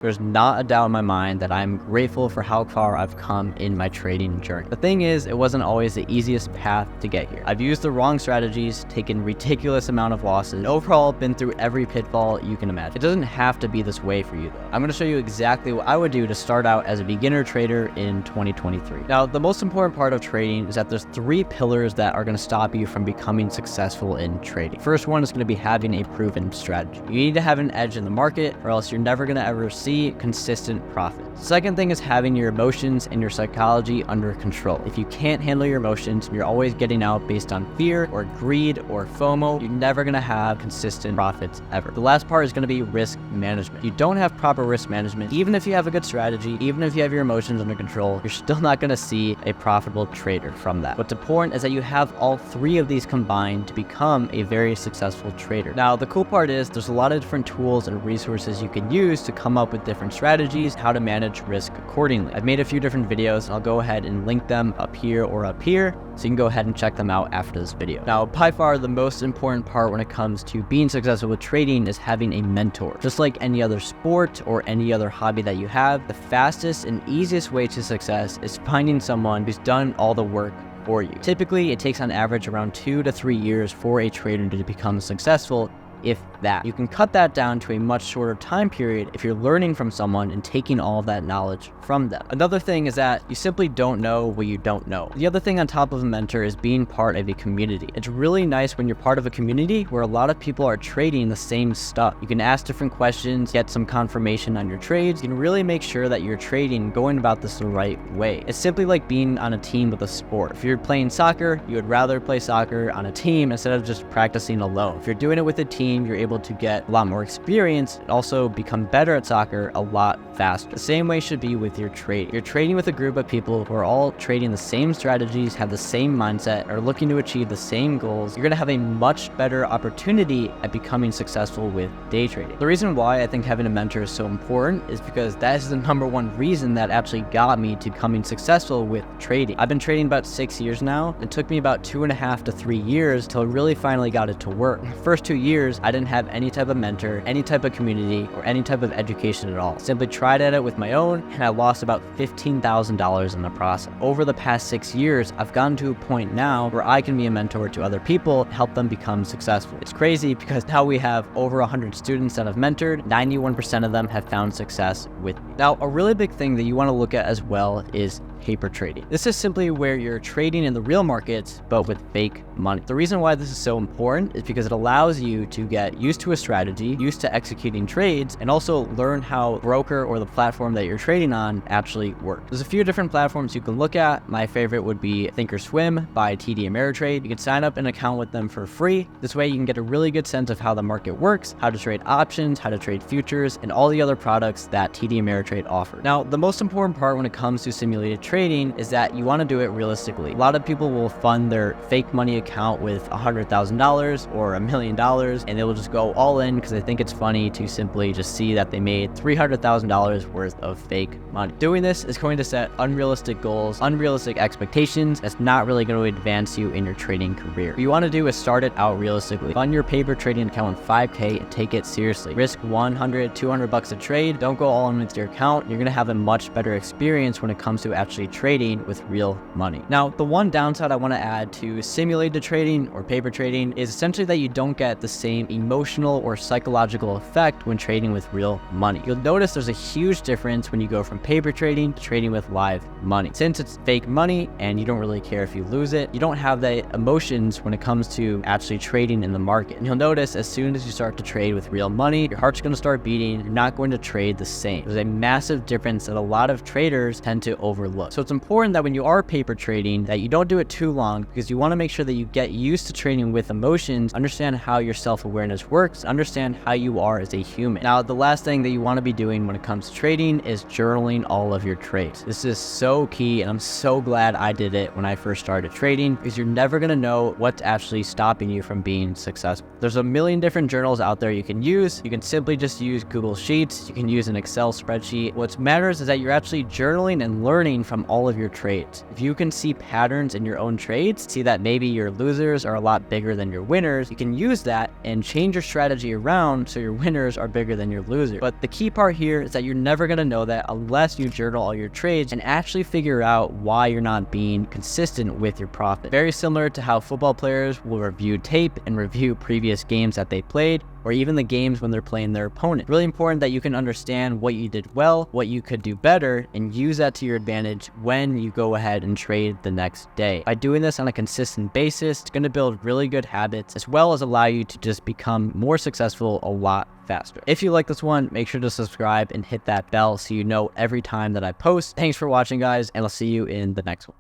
There's not a doubt in my mind that I'm grateful for how far I've come in my trading journey. The thing is, it wasn't always the easiest path to get here. I've used the wrong strategies, taken ridiculous amount of losses, and overall been through every pitfall you can imagine. It doesn't have to be this way for you though. I'm going to show you exactly what I would do to start out as a beginner trader in 2023. Now, the most important part of trading is that there's 3 pillars that are going to stop you from becoming successful in trading. First one is going to be having a proven strategy. You need to have an edge in the market or else you're never going to ever see consistent profit. Second thing is having your emotions and your psychology under control. If you can't handle your emotions and you're always getting out based on fear or greed or FOMO, you're never going to have consistent profits ever. The last part is going to be risk management. If you don't have proper risk management, even if you have a good strategy, even if you have your emotions under control, you're still not going to see a profitable trader from that. What's important is that you have all 3 of these combined to become a very successful trader. Now, the cool part is there's a lot of different tools and resources you can use to come up with different strategies, how to manage risk accordingly. I've made a few different videos and I'll go ahead and link them up here or up here, so you can go ahead and check them out after this video. Now, by far the most important part when it comes to being successful with trading is having a mentor. Just like any other sport or any other hobby that you have, the fastest and easiest way to success is finding someone who's done all the work for you. Typically, it takes on average around 2 to 3 years for a trader to become successful, if that. You can cut that down to a much shorter time period if you're learning from someone and taking all of that knowledge from them. Another thing is that you simply don't know what you don't know. The other thing on top of a mentor is being part of a community. It's really nice when you're part of a community where a lot of people are trading the same stuff. You can ask different questions, get some confirmation on your trades. You can really make sure that you're trading, going about this the right way. It's simply like being on a team with a sport. If you're playing soccer, you would rather play soccer on a team instead of just practicing alone. If you're doing it with a team, you're able to get a lot more experience and also become better at soccer a lot faster. The same way should be with your trading. You're trading with a group of people who are all trading the same strategies, have the same mindset, are looking to achieve the same goals. You're going to have a much better opportunity at becoming successful with day trading. The reason why I think having a mentor is so important is because that is the #1 reason that actually got me to becoming successful with trading. I've been trading about 6 years now. It took me about 2.5 to 3 years till I really finally got it to work. The first 2 years, I didn't have any type of mentor, any type of community, or any type of education at all. Simply tried at it with my own, and I lost about $15,000 in the process. Over the past 6 years, I've gotten to a point now where I can be a mentor to other people and help them become successful. It's crazy because now we have over 100 students that I've mentored. 91% of them have found success with me. Now, a really big thing that you want to look at as well is paper trading. This is simply where you're trading in the real markets, but with fake money. The reason why this is so important is because it allows you to get used to a strategy, used to executing trades, and also learn how broker or the platform that you're trading on actually works. There's a few different platforms you can look at. My favorite would be Thinkorswim by TD Ameritrade. You can sign up an account with them for free. This way you can get a really good sense of how the market works, how to trade options, how to trade futures, and all the other products that TD Ameritrade offers. Now, the most important part when it comes to simulated trading is that you want to do it realistically. A lot of people will fund their fake money account with $100,000 or $1 million, and they will just go all in because they think it's funny to simply just see that they made $300,000 worth of fake money. Doing this is going to set unrealistic goals, unrealistic expectations. That's not really going to advance you in your trading career. What you want to do is start it out realistically. Fund your paper trading account with $5K and take it seriously. Risk $100, $200 a trade. Don't go all in with your account. You're going to have a much better experience when it comes to actually trading with real money. Now, the one downside I want to add to simulated trading or paper trading is essentially that you don't get the same emotional or psychological effect when trading with real money. You'll notice there's a huge difference when you go from paper trading to trading with live money. Since it's fake money and you don't really care if you lose it, you don't have the emotions when it comes to actually trading in the market. And you'll notice as soon as you start to trade with real money, your heart's going to start beating. You're not going to trade the same. There's a massive difference that a lot of traders tend to overlook. So it's important that when you are paper trading that you don't do it too long, because you want to make sure that you get used to trading with emotions, understand how your self-awareness works, understand how you are as a human. Now, the last thing that you want to be doing when it comes to trading is journaling all of your trades. This is so key, and I'm so glad I did it when I first started trading, because you're never going to know what's actually stopping you from being successful. There's a million different journals out there you can use. You can simply just use Google Sheets. You can use an Excel spreadsheet. What matters is that you're actually journaling and learning from from all of your trades. If you can see patterns in your own trades, see that maybe your losers are a lot bigger than your winners, you can use that and change your strategy around so your winners are bigger than your losers. But the key part here is that you're never going to know that unless you journal all your trades and actually figure out why you're not being consistent with your profit. Very similar to how football players will review tape and review previous games that they played, or even the games when they're playing their opponent. Really important that you can understand what you did well, what you could do better, and use that to your advantage when you go ahead and trade the next day. By doing this on a consistent basis, it's going to build really good habits as well as allow you to just become more successful a lot faster. If you like this one, make sure to subscribe and hit that bell so you know every time that I post. Thanks for watching, guys, and I'll see you in the next one.